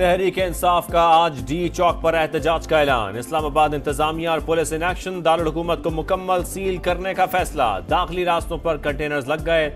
तहरीक इंसाफ का आज डी चौक पर एहतजाज का ऐलान। इस्लामाबाद इंतजामिया और पुलिस इन एक्शन। दारुल हुकूमत को मुकम्मल सील करने का फैसला। दाखिली रास्तों पर कंटेनर्स लग गए।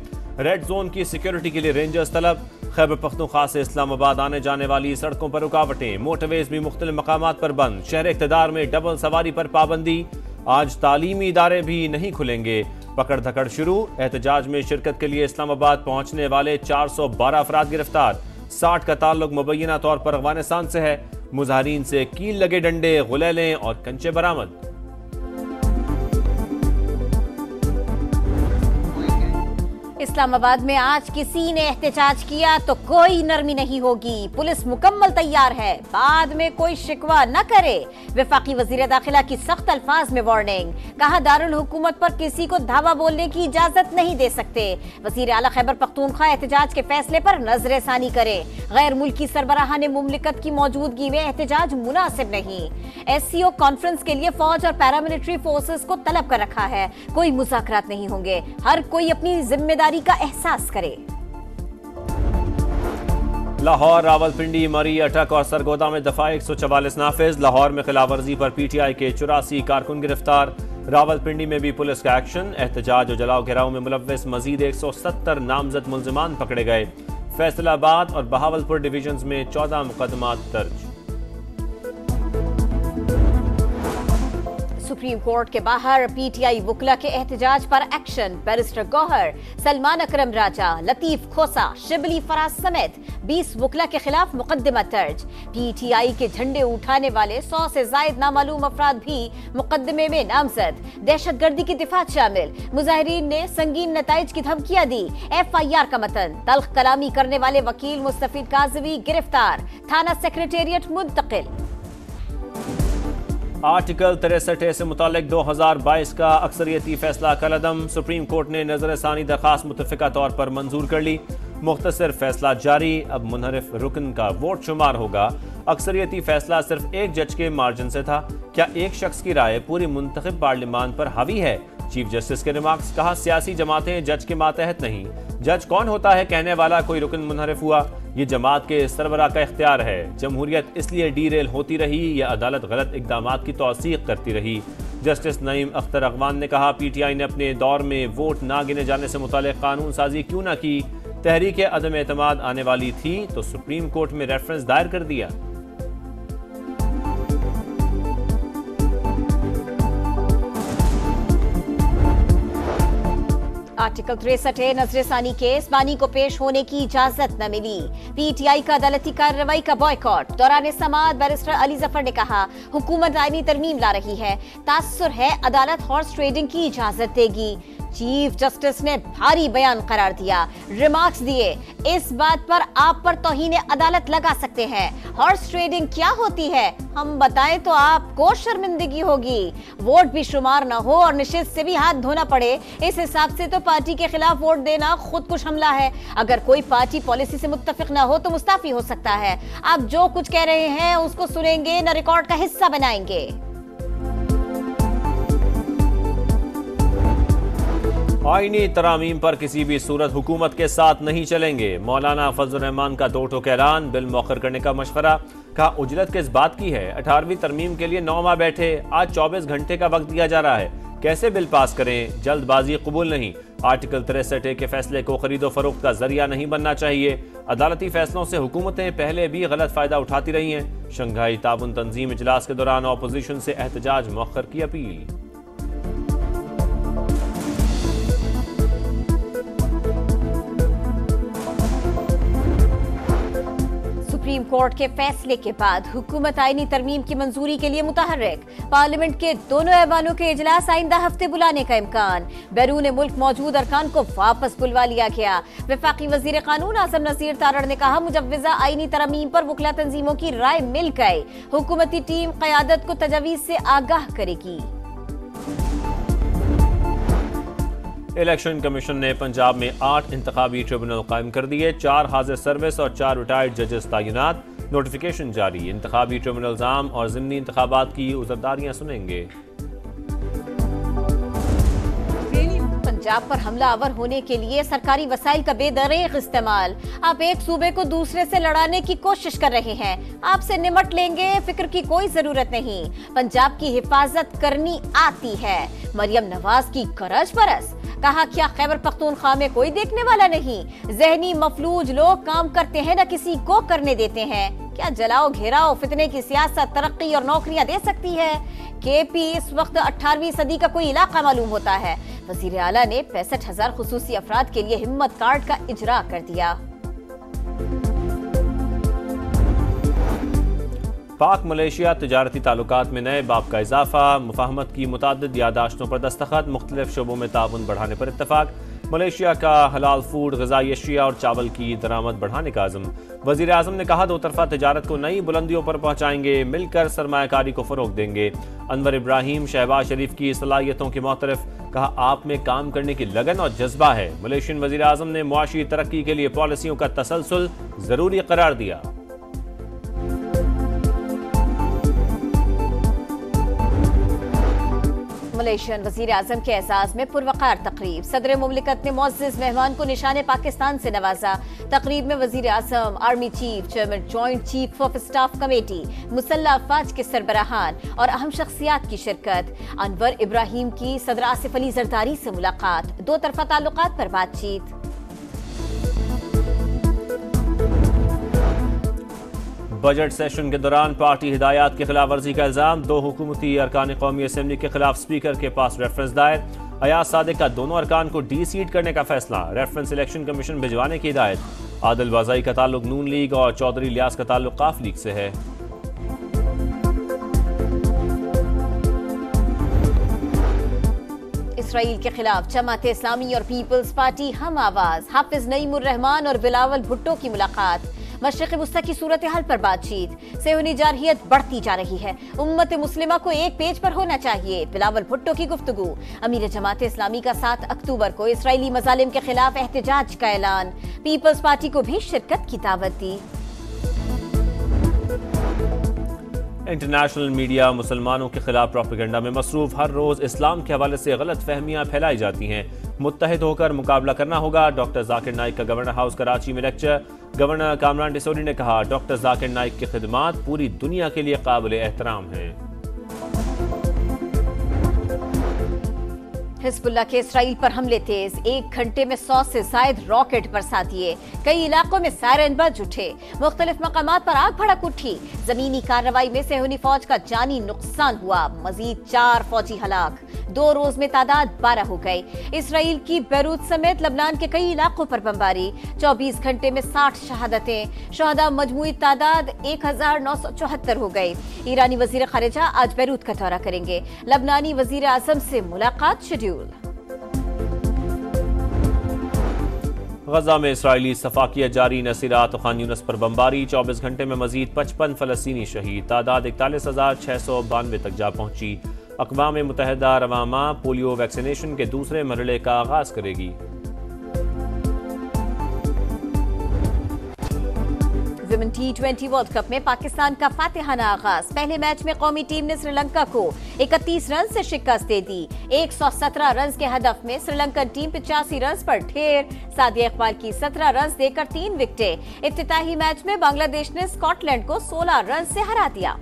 रेड जोन की सिक्योरिटी के लिए रेंजर्स तलब। खैबर पख्तूनख्वा से इस्लामाबाद आने जाने वाली सड़कों पर रुकावटें। मोटरवेज भी मुख्तलिफ मकामात पर बंद। शहर इक़्तिदार में डबल सवारी पर पाबंदी। आज तालीमी इदारे भी नहीं खुलेंगे। पकड़ धकड़ शुरू। एहतजाज में शिरकत के लिए इस्लामाबाद पहुंचने वाले 412 अफराद गिरफ्तार। 60 का ताल्लुक मुबैना तौर पर अफगानिस्तान से है। मुजाहिरीन से कील लगे डंडे, गुलेलें और कंचे बरामद। इस्लामाबाद में आज किसी ने एहतजाज किया तो कोई नरमी नहीं होगी। पुलिस मुकम्मल तैयार है, बाद में कोई शिकवा न करे। वफाकी वजीर दाखिला की सख्त अल्फाज में वार्निंग। कहा दारुल हुकूमत पर किसी को धावा बोलने की इजाजत नहीं दे सकते। वजीर आला खैबर पख्तूनख्वा एहतजाज के फैसले पर नजरसानी करे। गैर मुल्की सरबराह ने मुमलिकत की मौजूदगी में एहतजाज मुनासिब नहीं। SCO कॉन्फ्रेंस के लिए फौज और पैरामिलिट्री फोर्सेस को तलब कर रखा है। कोई मुज़ाकरात नहीं होंगे। हर कोई अपनी जिम्मेदारी का एहसास करे। लाहौर, रावलपिंडी, मरी, अटक और सरगोदा में दफा 144 नाफिज। लाहौर में खिलाफवर्जी पर PTI के 84 कारकुन गिरफ्तार। रावलपिंडी में भी पुलिस का एक्शन। एहतजाज और जलाओ घेराव में मुलव्वस मजीद 170 नामजद मुल्जिमान पकड़े गए। फैसलाबाद और बहावलपुर डिवीजन में 14 मुकदमात दर्ज। सुप्रीम कोर्ट के बाहर PTI वुकला के एहतजाज पर एक्शन। बैरिस्टर गौहर, सलमान अकरम राजा, लतीफ खोसा, शिबली फराज समेत 20 वुकला के खिलाफ मुकदमा दर्ज। PTI के झंडे उठाने वाले 100 से जायद नामालूम अफराद भी मुकदमे में नामजद। दहशतगर्दी की दिफात शामिल। मुजाहिरीन ने संगीन नताइज की धमकियां दी। FIR का मतन। तल्ख कलामी करने वाले वकील मुस्तफीद काजवी गिरफ्तार। थाना सेक्रेटेरिएट मुंतकिल। आर्टिकल 63A से मुतालिक 2022 का अक्सरियती फैसला कलअदम। सुप्रीम कोर्ट ने नजरसानी दरखास्त मुतफिका तौर पर मंजूर कर ली। मुख्तसर फैसला जारी। अब मुनहरिफ रुकन का वोट शुमार होगा। अक्सरियती फैसला सिर्फ एक जज के मार्जिन से था। क्या एक शख्स की राय पूरी मुंतखब पार्लिमान पर हावी है? चीफ जस्टिस के रिमार्क्स। कहा सियासी जमातें जज के मातहत नहीं। जज कौन होता है कहने वाला कोई रुकन मुनहरिफ हुआ, ये जमात के सरबराह का इख्तियार है। जमहूरियत इसलिए डीरेल होती रही या अदालत गलत इकदामात की तौसीक करती रही। जस्टिस नईम अख्तर अगवान ने कहा PTI ने अपने दौर में वोट ना गिने जाने से मुतालिक कानून साजी क्यों ना की। तहरीक अदम एतमाद आने वाली थी तो सुप्रीम कोर्ट में रेफरेंस दायर कर दिया। आर्टिकल 63A नजरसानी केस। बानी को पेश होने की इजाजत न मिली। PTI का अदालती कार्रवाई का बॉयकॉट। दौरान समाअत बैरिस्टर अली जफर ने कहा हुकूमत आईनी तरमीम ला रही है। तासुर है अदालत हॉर्स ट्रेडिंग की इजाजत देगी। चीफ जस्टिस ने भारी बयान करार दिया। रिमार्क्स दिए इस बात पर आप पर तौहीन अदालत लगा सकते हैं। हॉर्स ट्रेडिंग क्या होती है हम बताएं तो आपको शर्मिंदगी होगी। वोट भी शुमार न हो और निशिस्त से भी हाथ धोना पड़े, इस हिसाब से तो पार्टी के खिलाफ वोट देना खुद कुछ हमला है। अगर कोई पार्टी पॉलिसी से मुत्तफिक न हो तो मुस्ताफी हो सकता है। आप जो कुछ कह रहे हैं उसको सुनेंगे न रिकॉर्ड का हिस्सा बनाएंगे। आईनी तरामीम पर किसी भी सूरत हुकूमत के साथ नहीं चलेंगे। मौलाना फजल रहमान का दो टोक ऐलान। बिल मौखर करने का मशवरा। कहा उजलत किस बात की है? 18वीं तरमीम के लिए 9 माह बैठे, आज 24 घंटे का वक्त दिया जा रहा है। कैसे बिल पास करें? जल्दबाजी कबूल नहीं। आर्टिकल 63A के फैसले को खरीदो फरोख्त का जरिया नहीं बनना चाहिए। अदालती फैसलों से हुकूमतें पहले भी गलत फायदा उठाती रही हैं। शंघाई ताउन तंजीम इजलास के दौरान ऑपोजिशन से एहतजाज मौखर की अपील। सुप्रीम कोर्ट के फैसले के बाद हुकूमत आईनी तरमीम की मंजूरी के लिए मुतहर्रिक। पार्लियामेंट के दोनों ऐवानों के इजलास आइंदा हफ्ते बुलाने का इम्कान। बैरून मुल्क मौजूद अरकान को वापस बुलवा लिया गया। वफाकी वजीर कानून आजम नसीर तारड़ ने कहा मुजव्वजा आईनी तरमीम पर वुकला तंजीमों की राय मिल गई। हुकूमती टीम क़यादत को तजवीज़ से आगाह करेगी। इलेक्शन कमीशन ने पंजाब में 8 इंतखाबी ट्रिब्यूनल कायम कर दिए। 4 हाजिर सर्विस और 4 रिटायर्ड जजेस तैनात। नोटिफिकेशन जारी। इंतखाबी ट्रिब्यूनल आम और ज़िमनी इंतखाबात की उज़रदारियां सुनेंगे। पंजाब पर हमलावर होने के लिए सरकारी वसाइल का बेदरीग इस्तेमाल। आप एक सूबे को दूसरे से लड़ाने की कोशिश कर रहे हैं। आपसे निमट लेंगे, फिक्र की कोई जरूरत नहीं। पंजाब की हिफाजत करनी आती है। मरियम नवाज की गरज बरस। कहा क्या खैबर पख्तूनख्वा में कोई देखने वाला नहीं। जहनी मफलूज लोग काम करते हैं, न किसी को करने देते हैं। क्या जलाओ घेराओ फितने की सियासत तरक्की और नौकरियां दे सकती है? केपी इस वक्त 18वीं सदी का कोई इलाका मालूम होता है। वजीर आला ने 65,000 खुसूसी अफराद के लिए हिम्मत कार्ड का इजरा कर दिया। पाक मलेशिया तजारती ताल्लुकात में नए बाब का इजाफा। मुफाहमत की मुताद्दिद यादाश्तों पर दस्तखत। मुख्तलिफ शोबों में ताउन बढ़ाने पर इत्तफाक। मलेशिया का हलाल फूड, ग़िज़ाई अशिया और चावल की दरामद बढ़ाने का अज़्म। वज़ीर आज़म ने कहा दो तरफ़ा तजारत को नई बुलंदियों पर पहुँचाएंगे, मिलकर सरमायाकारी को फ़रोग़ देंगे। अनवर इब्राहिम शहबाज शरीफ की सलाहियतों के मुतरफ। कहा आप में काम करने की लगन और जज्बा है। मलेशियन वज़ीर आज़म ने मुआशी तरक्की के लिए पॉलिसियों का तसलसल ज़रूरी करार दिया। मलेशियन वजीर आजम के एजाज में पुरवकार तकरीब। सदर मुमलिकत ने मुअज़्ज़िज़ मेहमान को निशाने पाकिस्तान से नवाजा। तकरीब में वजीर आजम, army chief, chairman joint chief of staff committee, मुसल्लह अफवाज के सरबराहान और अहम शख्सियात की शिरकत। अनवर इब्राहिम की सदर आसिफ अली जरदारी से मुलाकात। दो तरफा ताल्लुकात पर बातचीत। बजट सेशन के दौरान पार्टी हिदायत की खिलाफ वर्जी का इल्जाम। दो हुकूमती अरकान कौमी असम्बली के खिलाफ स्पीकर के पास रेफरेंस दायर। अयाज सादिक का दोनों अरकान को डी सीट करने का फैसला। रेफरेंस इलेक्शन कमीशन भिजवाने की हिदायत। आदिल बाज़ाई का ताल्लुक नून लीग और चौधरी लियास का ताल्लुक काफ लीग से है। इसराइल के खिलाफ जमात इस्लामी और पीपल्स पार्टी हम आवाज। हाफिज नईमुर रहमान और बिलावल भुट्टो की मुलाकात। मशरिक़ वस्ता की सूरत हाल पर बातचीत। सेहूनी जारहियत बढ़ती जा रही है, उम्मत मुस्लिमा को एक पेज पर होना चाहिए। बिलावल भुट्टो की गुफ्तगू। अमीर जमात इस्लामी का 7 अक्टूबर को इसराइली मजालिम के खिलाफ एहतजाज का ऐलान। पीपल्स पार्टी को भी शिरकत की दावत दी। इंटरनेशनल मीडिया मुसलमानों के खिलाफ प्रोपेगेंडा में मसरूफ। हर रोज इस्लाम के हवाले से गलत फहमियां फैलाई जाती हैं। मुत्तहिद होकर मुकाबला करना होगा। डॉक्टर जाकिर नाइक का गवर्नर हाउस कराची में लेक्चर। गवर्नर कामरान डिसोरी ने कहा डॉक्टर जाकिर नाइक की खिदमात पूरी दुनिया के लिए काबिल एहतराम हैं। हिजबुल्लाह के इसराइल पर हमले तेज। 1 घंटे में 100 से ज्यादा रॉकेट बरसा दिए। कई इलाकों में सायरन बज उठे। मुख्तलिफ मकामात पर आग भड़क उठी। जमीनी कार्रवाई में सेहूनी फौज का जानी नुकसान हुआ। मजीद 4 फौजी हलाक। 2 रोज में तादाद 12 हो गई। इसराइल की बैरूत समेत लबनान के कई इलाकों पर बमबारी। 24 घंटे में 60 शहादतें। शहदा मजमूई तादाद 1974 हो गई। ईरानी वजीर खारिजा आज बैरूत का दौरा करेंगे। लबनानी वजीर आजम से मुलाकात शेड्यूल। गजा में इसराइली सफाकियत जारी। नसीरात खान यूनस पर बमबारी। 24 घंटे में मजीद 55 फलस्तीनी शहीद। तादाद 41,692 तक जा पहुंची। अक़वाम मुत्तहिदा रवामा पोलियो वैक्सीनेशन के दूसरे मरहले का आगाज करेगी। विमेन T20 वर्ल्ड कप में पाकिस्तान का फातिहाना आगाज। पहले मैच में कौमी टीम ने श्रीलंका को 31 रन से शिकस्त दे दी। 117 रन के हदफ में श्रीलंकन टीम 85 रन पर ढेर। सादिया इकबाल की 17 रन देकर 3 विकेटें। इफ्तिताही मैच में बांग्लादेश ने स्कॉटलैंड को 16 रन से हरा दिया।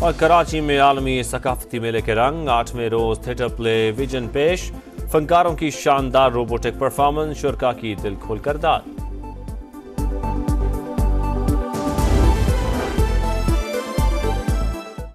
और कराची में आलमी सकाफती मेले के रंग। 8वें रोज थिएटर प्ले विजन पेश। फनकारों की शानदार रोबोटिक परफॉर्मेंस। शुरका की दिल खोलकर दाद।